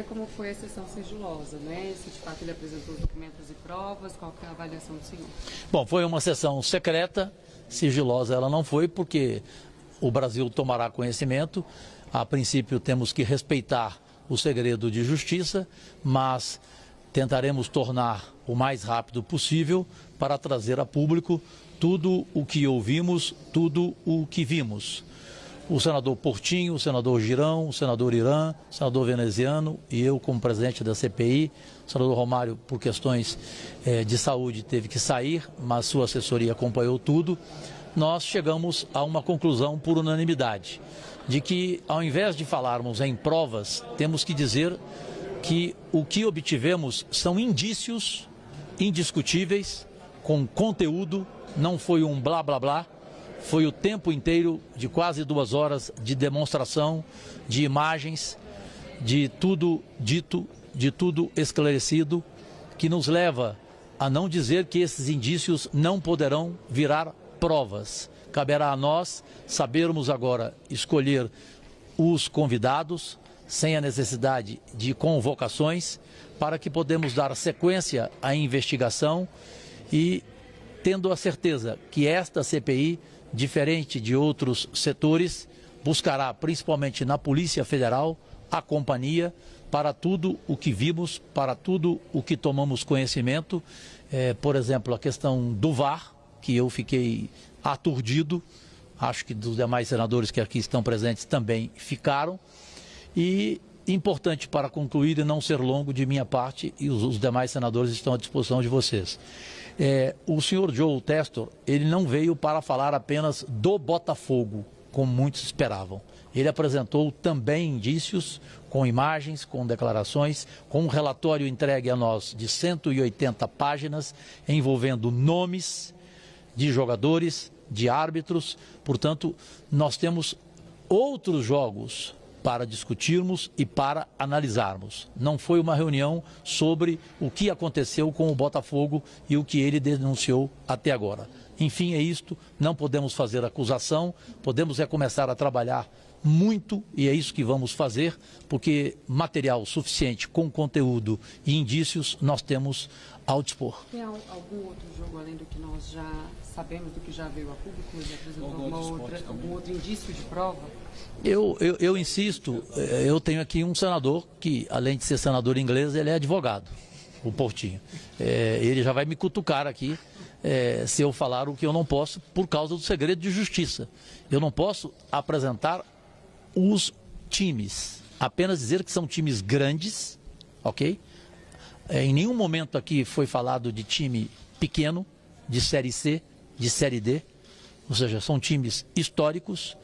Como foi a sessão sigilosa, né? Se de fato ele apresentou os documentos e provas, qual que é a avaliação do senhor? Bom, foi uma sessão secreta, sigilosa ela não foi, porque o Brasil tomará conhecimento. A princípio temos que respeitar o segredo de justiça, mas tentaremos tornar o mais rápido possível para trazer a público tudo o que ouvimos, tudo o que vimos. O senador Portinho, o senador Girão, o senador Irã, o senador Veneziano e eu como presidente da CPI. O senador Romário, por questões de saúde, teve que sair, mas sua assessoria acompanhou tudo. Nós chegamos a uma conclusão por unanimidade, de que ao invés de falarmos em provas, temos que dizer que o que obtivemos são indícios indiscutíveis, com conteúdo, não foi um blá blá blá. Foi o tempo inteiro de quase 2 horas de demonstração, de imagens, de tudo dito, de tudo esclarecido, que nos leva a não dizer que esses indícios não poderão virar provas. Caberá a nós sabermos agora escolher os convidados, sem a necessidade de convocações, para que podemos dar sequência à investigação e tendo a certeza que esta CPI, diferente de outros setores, buscará, principalmente na Polícia Federal, a companhia para tudo o que vimos, para tudo o que tomamos conhecimento. Por exemplo, a questão do VAR, que eu fiquei aturdido, acho que dos demais senadores que aqui estão presentes também ficaram. E importante para concluir e não ser longo de minha parte, e os demais senadores estão à disposição de vocês. O senhor Joe Testor, ele não veio para falar apenas do Botafogo, como muitos esperavam. Ele apresentou também indícios, com imagens, com declarações, com um relatório entregue a nós de 180 páginas, envolvendo nomes de jogadores, de árbitros. Portanto, nós temos outros jogos para discutirmos e para analisarmos. Não foi uma reunião sobre o que aconteceu com o Botafogo e o que ele denunciou até agora. Enfim, é isto, não podemos fazer acusação, podemos começar a trabalhar muito, e é isso que vamos fazer, porque material suficiente com conteúdo e indícios nós temos ao dispor. Tem algum outro jogo, além do que nós já sabemos, do que já veio a público? Ele apresentou algum outro indício de prova? Eu insisto, eu tenho aqui um senador que, além de ser senador inglês, ele é advogado, o Portinho. Ele já vai me cutucar aqui se eu falar o que eu não posso, por causa do segredo de justiça. Eu não posso apresentar os times, apenas dizer que são times grandes, ok? Em nenhum momento aqui foi falado de time pequeno, de Série C, de Série D, ou seja, são times históricos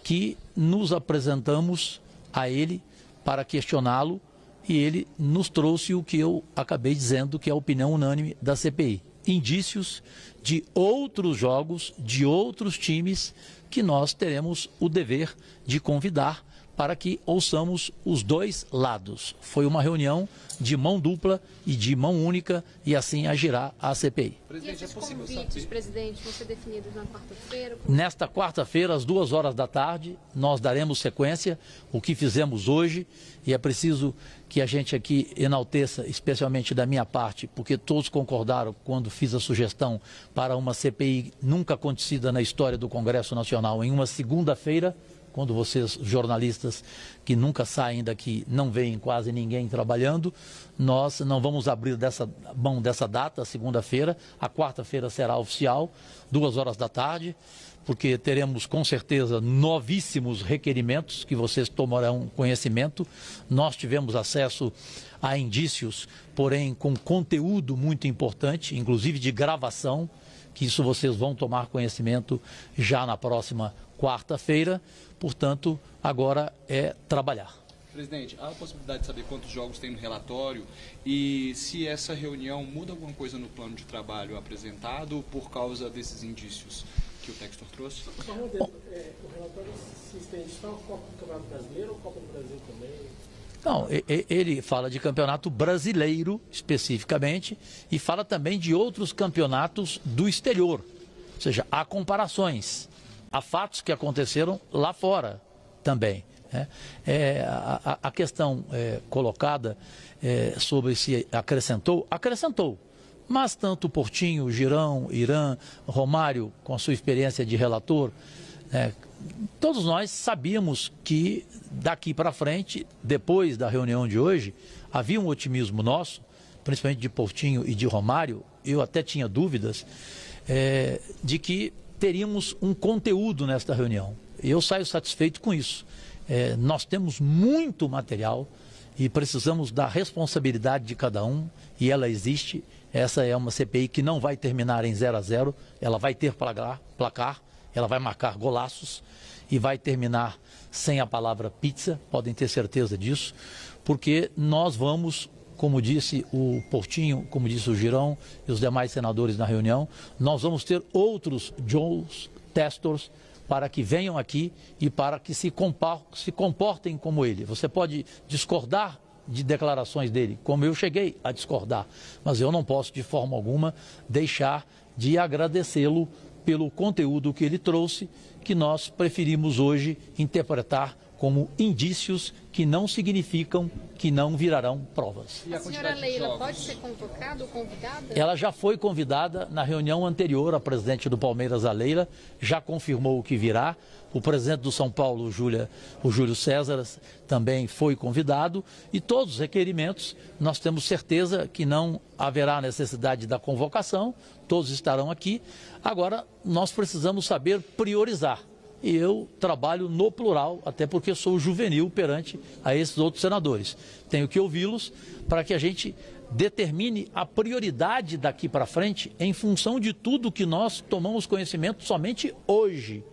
que nos apresentamos a ele para questioná-lo e ele nos trouxe o que eu acabei dizendo que é a opinião unânime da CPI. Indícios de outros jogos, de outros times que nós teremos o dever de convidar para que ouçamos os dois lados. Foi uma reunião de mão dupla e de mão única e assim agirá a CPI. E esses convites, presidente, vão ser definidos na quarta-feira? Nesta quarta-feira, às 2 horas da tarde, nós daremos sequência o que fizemos hoje e é preciso que a gente aqui enalteça, especialmente da minha parte, porque todos concordaram quando fiz a sugestão para uma CPI nunca acontecida na história do Congresso Nacional, em uma segunda-feira, quando vocês, jornalistas que nunca saem daqui, não veem quase ninguém trabalhando, nós não vamos abrir mão dessa data, segunda-feira. A quarta-feira será oficial, 2 horas da tarde, porque teremos com certeza novíssimos requerimentos que vocês tomarão conhecimento. Nós tivemos acesso a indícios, porém com conteúdo muito importante, inclusive de gravação, que isso vocês vão tomar conhecimento já na próxima quarta-feira. Portanto, agora é trabalhar. Presidente, há a possibilidade de saber quantos jogos tem no relatório e se essa reunião muda alguma coisa no plano de trabalho apresentado por causa desses indícios que o Textor trouxe? Só um dedo, o relatório se estende só ao Copa do Campeonato Brasileiro ou Copa do Brasil também? Não, ele fala de campeonato brasileiro especificamente e fala também de outros campeonatos do exterior. Ou seja, há comparações, há fatos que aconteceram lá fora também. né? A questão colocada sobre se acrescentou, mas tanto Portinho, Girão, Irã, Romário, com a sua experiência de relator, todos nós sabíamos que daqui para frente, depois da reunião de hoje, havia um otimismo nosso, principalmente de Portinho e de Romário. Eu até tinha dúvidas de que teríamos um conteúdo nesta reunião. Eu saio satisfeito com isso. Nós temos muito material e precisamos da responsabilidade de cada um, e ela existe. Essa é uma CPI que não vai terminar em 0-0, ela vai ter placar, ela vai marcar golaços e vai terminar sem a palavra pizza, podem ter certeza disso, porque nós vamos, como disse o Portinho, como disse o Girão e os demais senadores na reunião, nós vamos ter outros Joes Testors para que venham aqui e para que se comportem como ele. Você pode discordar de declarações dele, como eu cheguei a discordar, mas eu não posso de forma alguma deixar de agradecê-lo pelo conteúdo que ele trouxe, que nós preferimos hoje interpretar como indícios que não significam que não virarão provas. A senhora Leila pode ser convocada ou convidada? Ela já foi convidada na reunião anterior, a presidente do Palmeiras, a Leila, já confirmou o que virá. O presidente do São Paulo, o Júlio César, também foi convidado. E todos os requerimentos, nós temos certeza que não haverá necessidade da convocação, todos estarão aqui. Agora, nós precisamos saber priorizar. E eu trabalho no plural, até porque sou juvenil perante a esses outros senadores. Tenho que ouvi-los para que a gente determine a prioridade daqui para frente em função de tudo que nós tomamos conhecimento somente hoje.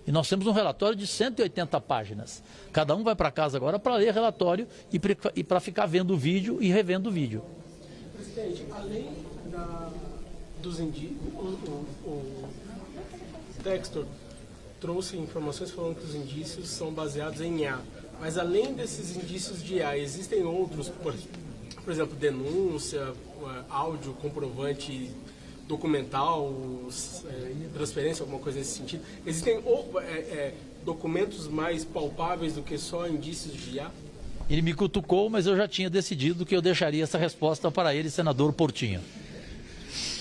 E nós temos um relatório de 180 páginas. Cada um vai para casa agora para ler relatório e para ficar vendo o vídeo e revendo o vídeo. Presidente, além dos indícios, o Textor trouxe informações falando que os indícios são baseados em IA. Mas além desses indícios de IA, existem outros, por exemplo, denúncia, áudio, comprovante documental, transferência, alguma coisa nesse sentido? Existem documentos mais palpáveis do que só indícios de IA? Ele me cutucou, mas eu já tinha decidido que eu deixaria essa resposta para ele, senador Portinho.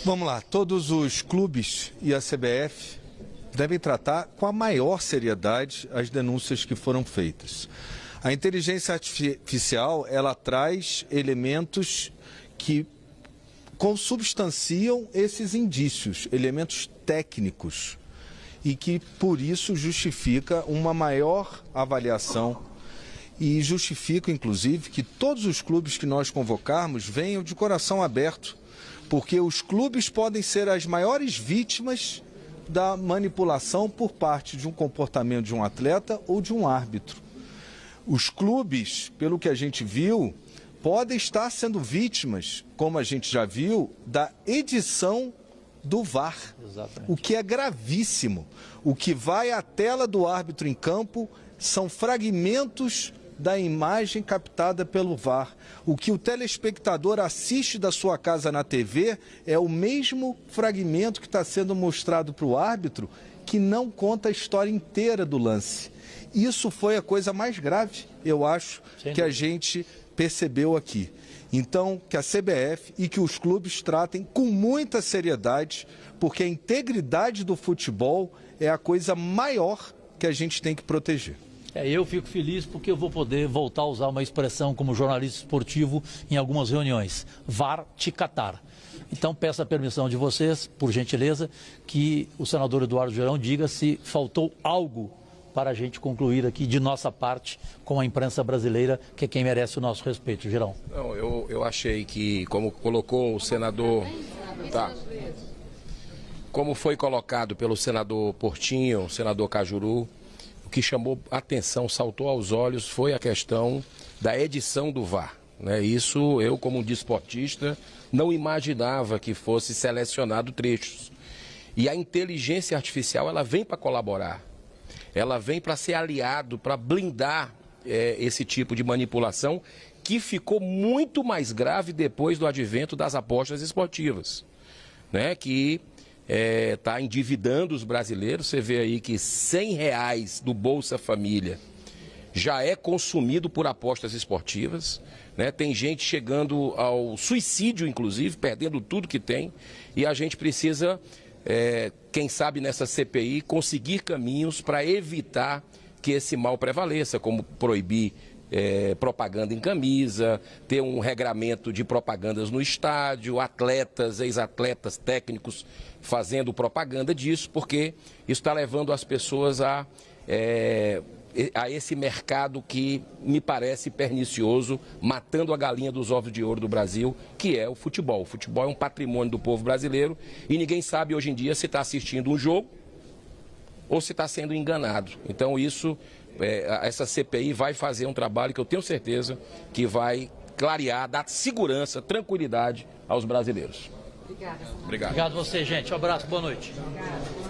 Vamos lá, todos os clubes e a CBF devem tratar com a maior seriedade as denúncias que foram feitas. A inteligência artificial, ela traz elementos que consubstanciam esses indícios, elementos técnicos, e que por isso justifica uma maior avaliação e justifica, inclusive, que todos os clubes que nós convocarmos venham de coração aberto, porque os clubes podem ser as maiores vítimas da manipulação por parte de um comportamento de um atleta ou de um árbitro. Os clubes, pelo que a gente viu, podem estar sendo vítimas, como a gente já viu, da edição do VAR. Exatamente. O que é gravíssimo. O que vai à tela do árbitro em campo são fragmentos da imagem captada pelo VAR. O que o telespectador assiste da sua casa na TV é o mesmo fragmento que está sendo mostrado para o árbitro, que não conta a história inteira do lance. Isso foi a coisa mais grave, eu acho, que a gente percebeu aqui. Então, que a CBF e que os clubes tratem com muita seriedade, porque a integridade do futebol é a coisa maior que a gente tem que proteger. Eu fico feliz porque eu vou poder voltar a usar uma expressão como jornalista esportivo em algumas reuniões. VAR te catar. Então peço a permissão de vocês, por gentileza, que o senador Eduardo Girão diga se faltou algo para a gente concluir aqui de nossa parte com a imprensa brasileira, que é quem merece o nosso respeito. Girão. Não, eu achei que, como colocou o senador... Tá. Como foi colocado pelo senador Portinho, senador Cajuru, o que chamou a atenção, saltou aos olhos, foi a questão da edição do VAR. Isso eu, como um desportista, não imaginava que fosse selecionado trechos. E a inteligência artificial, ela vem para colaborar. Ela vem para ser aliado, para blindar esse tipo de manipulação, que ficou muito mais grave depois do advento das apostas esportivas, que está endividando os brasileiros. Você vê aí que R$100 do Bolsa Família já é consumido por apostas esportivas, né? Tem gente chegando ao suicídio, inclusive, perdendo tudo que tem, e a gente precisa, quem sabe nessa CPI, conseguir caminhos para evitar que esse mal prevaleça, como proibir propaganda em camisa, ter um regramento de propagandas no estádio, atletas, ex-atletas, técnicos fazendo propaganda disso, porque isso está levando as pessoas a esse mercado que me parece pernicioso, matando a galinha dos ovos de ouro do Brasil, que é o futebol. O futebol é um patrimônio do povo brasileiro e ninguém sabe hoje em dia se está assistindo um jogo ou se está sendo enganado. Então essa CPI vai fazer um trabalho que eu tenho certeza que vai clarear, dar segurança, tranquilidade aos brasileiros. Obrigada. Obrigado. Obrigado a você, gente. Um abraço, boa noite. Obrigada.